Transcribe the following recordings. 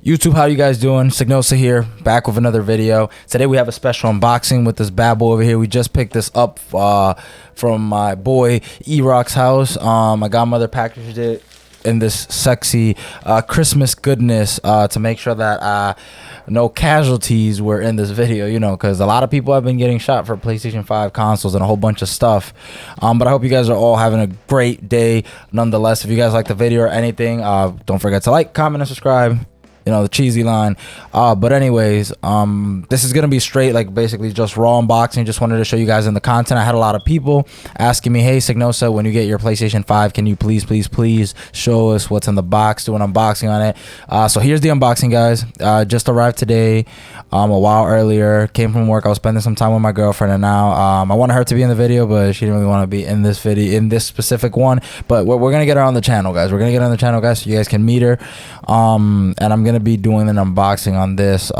YouTube, how you guys doing? Sygnosa here, back with another video. Today we have a special unboxing with this bad boy over here. We just picked this up from my boy E-Rock's house. My godmother packaged it in this sexy Christmas goodness to make sure that no casualties were in this video, you know, because a lot of people have been getting shot for PlayStation 5 consoles and a whole bunch of stuff. But I hope you guys are all having a great day nonetheless. If you guys like the video or anything, don't forget to like, comment, and subscribe. You know, the cheesy line. But anyways, this is gonna be straight, like basically just raw unboxing. Just wanted to show you guys in the content. I had a lot of people asking me, hey Sygnosa, when you get your PlayStation 5, can you please show us what's in the box, do an unboxing on it. So here's the unboxing, guys. Just arrived today, a while earlier, came from work. I was spending some time with my girlfriend, and now I wanted her to be in the video, but she didn't really want to be in this video, in this specific one. But we're gonna get her on the channel, guys. We're gonna get her on the channel, guys, so you guys can meet her. And I'm gonna be doing an unboxing on this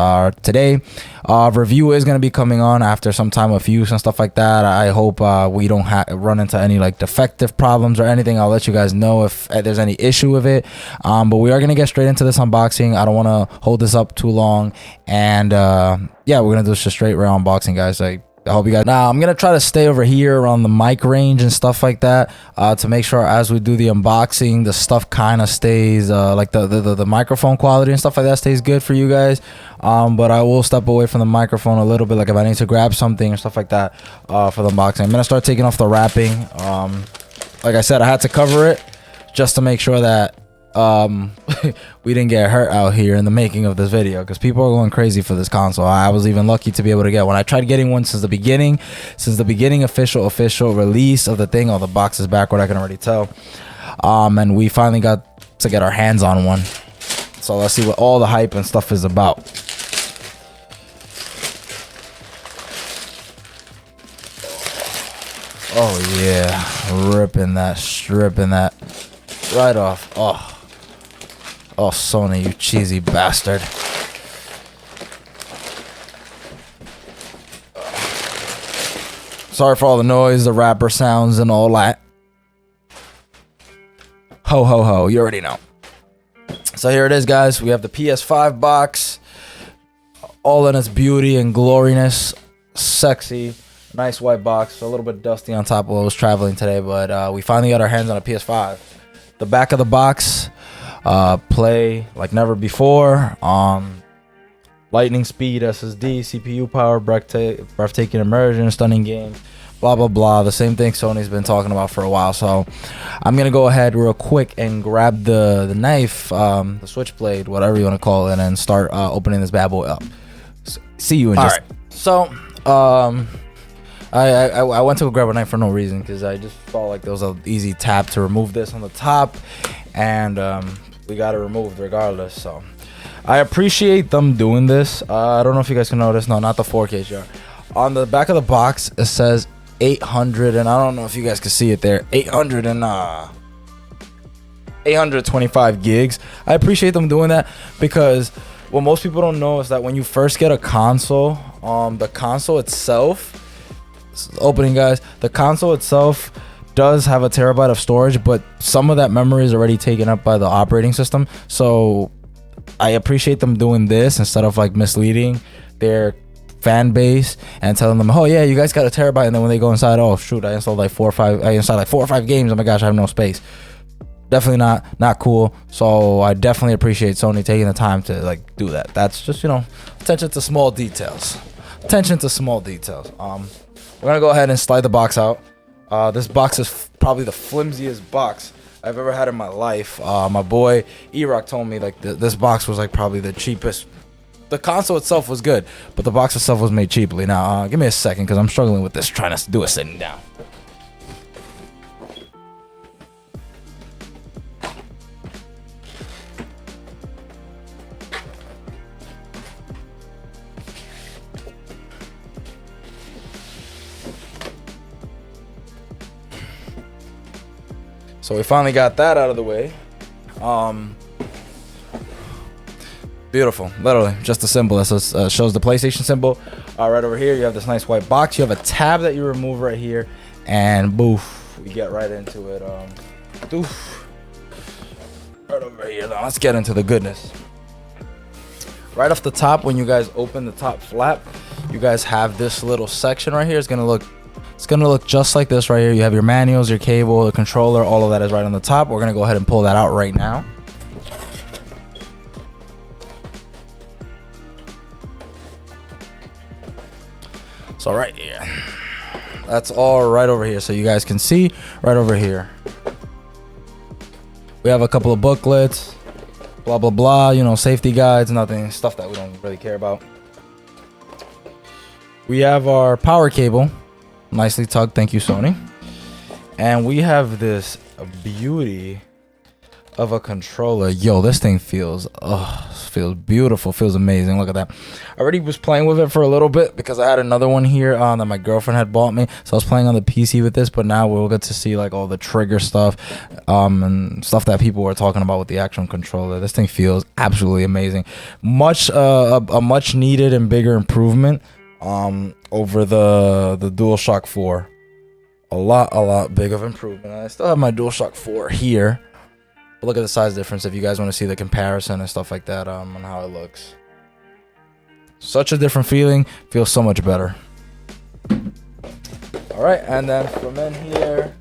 today. Review is going to be coming on after some time of use and stuff like that. I hope we don't run into any like defective problems or anything. I'll let you guys know if there's any issue with it. But we are going to get straight into this unboxing. I don't want to hold this up too long, and yeah, we're gonna do just a straight raw unboxing, guys. I hope you guys. Now I'm gonna try to stay over here around the mic range and stuff like that to make sure as we do the unboxing, the stuff kind of stays like the microphone quality and stuff like that stays good for you guys. But I will step away from the microphone a little bit, like if I need to grab something or stuff like that for the unboxing. I'm gonna start taking off the wrapping. Like I said, I had to cover it just to make sure that we didn't get hurt out here in the making of this video, because people are going crazy for this console. I was even lucky to be able to get one. I tried getting one since the beginning official release of the thing. Oh, the box is backward, I can already tell. And we finally got to get our hands on one, so let's see what all the hype and stuff is about. Oh yeah, stripping that right off. Oh, Sony, you cheesy bastard. Sorry for all the noise, the wrapper sounds, and all that. Ho, ho, ho. You already know. So here it is, guys. We have the PS5 box. All in its beauty and gloriness. Sexy. Nice white box. A little bit dusty on top while I was traveling today, but we finally got our hands on a PS5. The back of the box. Play like never before. Lightning speed, SSD, CPU power, breathtaking immersion, stunning game, blah blah blah. The same thing Sony's been talking about for a while. So I'm gonna go ahead real quick and grab the knife, the switchblade, whatever you want to call it, and start opening this bad boy up. See you in just. All right. So I went to go grab a knife for no reason, because I just felt like there was an easy tap to remove this on the top, and we got it removed regardless. So I appreciate them doing this. I don't know if you guys can notice. No, not the 4K jar. On the back of the box it says 800, and I don't know if you guys can see it there. 825 gigs. I appreciate them doing that, because what most people don't know is that when you first get a console, the console itself, opening, guys, the console itself does have a terabyte of storage, but some of that memory is already taken up by the operating system. So I appreciate them doing this instead of like misleading their fan base and telling them, oh yeah, you guys got a terabyte, and then when they go inside, oh shoot, I installed like 4 or 5 games, oh my gosh, I have no space. Definitely not cool. So I definitely appreciate Sony taking the time to like do that. That's just, you know, attention to small details. We're gonna go ahead and slide the box out. This box is probably the flimsiest box I've ever had in my life. My boy E-Rock told me like this box was like probably the cheapest. The console itself was good, but the box itself was made cheaply. Now, give me a second, because I'm struggling with this, trying to do it sitting down. So we finally got that out of the way. Beautiful, literally just a symbol that shows the PlayStation symbol. Right over here, you have this nice white box. You have a tab that you remove right here, and boof, we get right into it. Right over here. Now let's get into the goodness. right off the top, when you guys open the top flap, you guys have this little section right here. It's gonna look just like this right here. You have your manuals, your cable, the controller, all of that is right on the top. We're gonna go ahead and pull that out right now. So right here, that's all right over here. So you guys can see right over here. We have a couple of booklets, blah, blah, blah, you know, safety guides, nothing, stuff that we don't really care about. We have our power cable, nicely tugged, thank you, Sony. And we have this beauty of a controller. Yo, this thing feels beautiful, feels amazing. Look at that. I already was playing with it for a little bit because I had another one here that my girlfriend had bought me, so I was playing on the PC with this, but now we'll get to see like all the trigger stuff and stuff that people were talking about with the actual controller. This thing feels absolutely amazing. A much needed and bigger improvement over the DualShock 4. A lot big of improvement. I still have my DualShock 4 here. Look at the size difference if you guys want to see the comparison and stuff like that on how it looks. Such a different feeling, feels so much better. All right, and then from in here,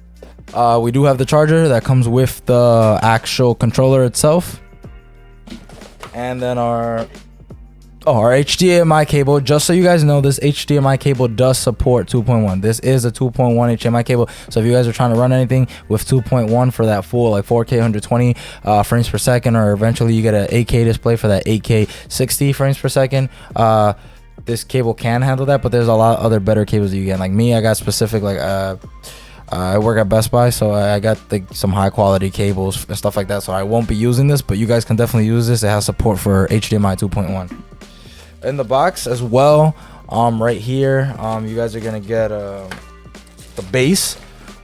we do have the charger that comes with the actual controller itself, and then our HDMI cable. Just so you guys know, this HDMI cable does support 2.1. This is a 2.1 HDMI cable. So if you guys are trying to run anything with 2.1 for that full like 4K 120 frames per second, or eventually you get an 8K display for that 8K 60 frames per second, this cable can handle that. But there's a lot of other better cables that you get. Like me, I got specific like I work at Best Buy, so I got some high quality cables and stuff like that. So I won't be using this, but you guys can definitely use this. It has support for HDMI 2.1. In the box as well, right here, you guys are gonna get the base,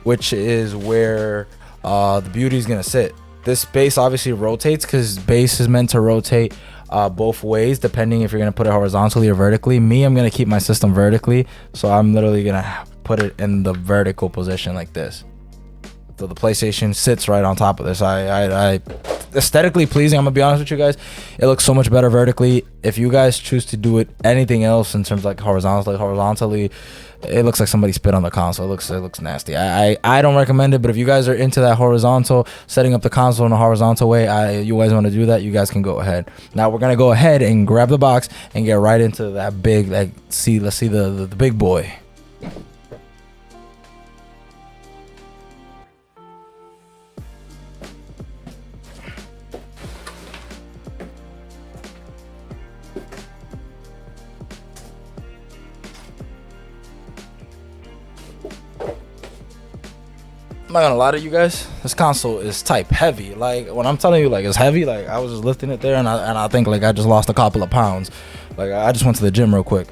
which is where the beauty is gonna sit. This base obviously rotates because base is meant to rotate both ways, depending if you're gonna put it horizontally or vertically. Me, I'm gonna keep my system vertically, so I'm literally gonna put it in the vertical position like this. So the PlayStation sits right on top of this. I aesthetically pleasing, I'm gonna be honest with you guys, it looks so much better vertically. If you guys choose to do it anything else in terms of like horizontally, it looks like somebody spit on the console. It looks nasty. I don't recommend it, but if you guys are into that horizontal, setting up the console in a horizontal way, you guys want to do that, you guys can go ahead. Now we're gonna go ahead and grab the box and get right into that big, let's see the big boy. I'm not gonna lie to you guys, this console is type heavy. Like when I'm telling you like it's heavy, like I was just lifting it there and I think like I just lost a couple of pounds. Like I just went to the gym real quick.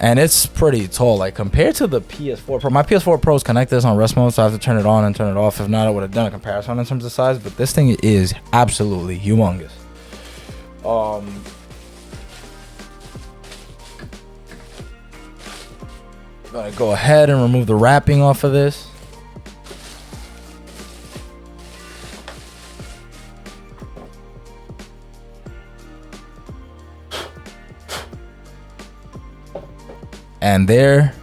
And it's pretty tall, like compared to the PS4 Pro. My PS4 Pro is connected on rest mode, so I have to turn it on and turn it off. If not, I would have done a comparison in terms of size, but this thing is absolutely humongous. Gonna go ahead and remove the wrapping off of this. And there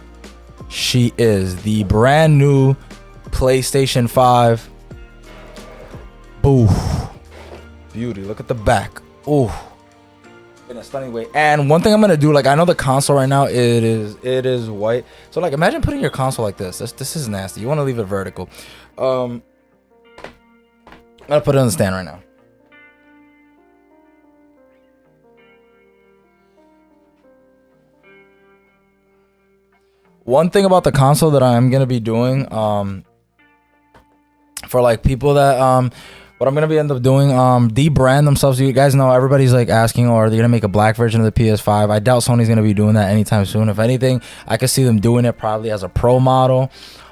she is, the brand new PlayStation 5. Boo. Beauty, look at the back. Ooh. In a stunning way. And one thing I'm gonna do, like I know the console right now it is white, so like imagine putting your console like this is nasty. You want to leave it vertical. I'm gonna put it on the stand right now. One thing about the console that I'm gonna be doing for like people that what I'm gonna end up doing, debrand themselves. You guys know everybody's like asking, or are they gonna make a black version of the PS5? I doubt Sony's gonna be doing that anytime soon. If anything, I could see them doing it probably as a pro model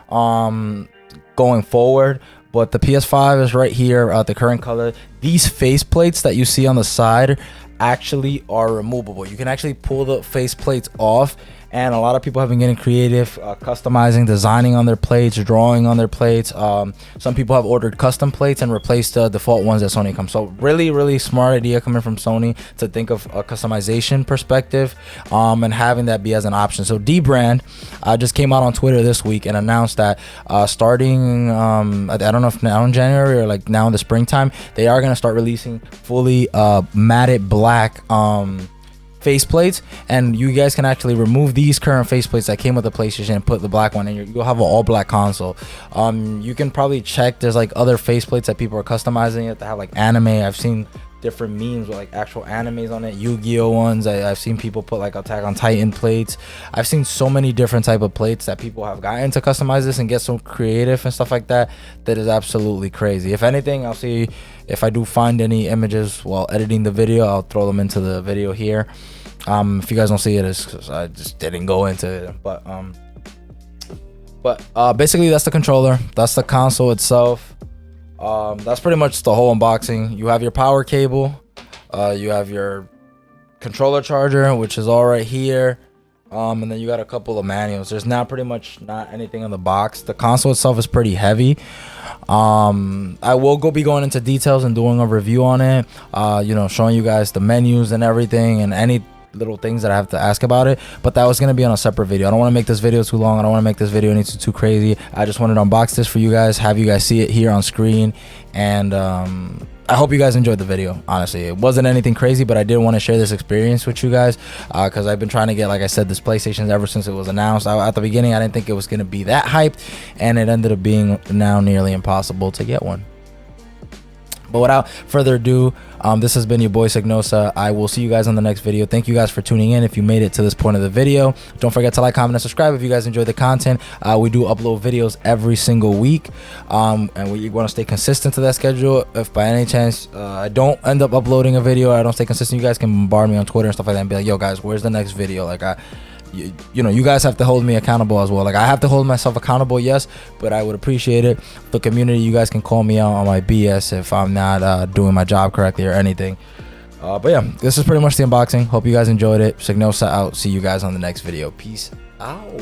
going forward. But the PS5 is right here, the current color. These face plates that you see on the side actually are removable. You can actually pull the face plates off and a lot of people have been getting creative, customizing, designing on their plates, drawing on their plates. Some people have ordered custom plates and replaced the default ones that Sony comes. So really smart idea coming from Sony to think of a customization perspective, and having that be as an option. So D Brand just came out on Twitter this week and announced that starting I don't know if now in January or like now in the springtime, they are going to start releasing fully matted black faceplates, and you guys can actually remove these current faceplates that came with the PlayStation and put the black one in. You'll have an all black console. You can probably check, there's like other faceplates that people are customizing it to have like anime. I've seen different memes with like actual animes on it, Yu-Gi-Oh ones. I've seen people put like Attack on Titan plates. I've seen so many different type of plates that people have gotten to customize this and get so creative and stuff like that. That is absolutely crazy. If anything, I'll see if I do find any images while editing the video. I'll throw them into the video here. If you guys don't see it, it's because I just didn't go into it. But basically that's the controller, that's the console itself. That's pretty much the whole unboxing. You have your power cable, you have your controller charger, which is all right here, and then you got a couple of manuals. There's not pretty much not anything in the box. The console itself is pretty heavy. I will be going into details and doing a review on it, showing you guys the menus and everything and any little things that I have to ask about it, but that was going to be on a separate video. I don't want to make this video too long. I don't want to make this video too crazy. I just wanted to unbox this for you guys, have you guys see it here on screen, and I hope you guys enjoyed the video. Honestly, it wasn't anything crazy, but I did want to share this experience with you guys, because I've been trying to get, like I said, this PlayStation ever since it was announced. At the beginning, I didn't think it was going to be that hyped, and it ended up being now nearly impossible to get one. But without further ado, this has been your boy Sygnosa. I will see you guys on the next video. Thank you guys for tuning in. If you made it to this point of the video, don't forget to like, comment, and subscribe if you guys enjoy the content. We do upload videos every single week, and we want to stay consistent to that schedule. If by any chance I don't end up uploading a video, or I don't stay consistent, you guys can bombard me on Twitter and stuff like that and be like, yo guys, where's the next video? Like you guys have to hold me accountable as well. Like I have to hold myself accountable, yes, but I would appreciate it. The community, you guys can call me out on my BS if I'm not doing my job correctly or anything. But yeah, this is pretty much the unboxing. Hope you guys enjoyed it. Sygnosa out. See you guys on the next video. Peace out.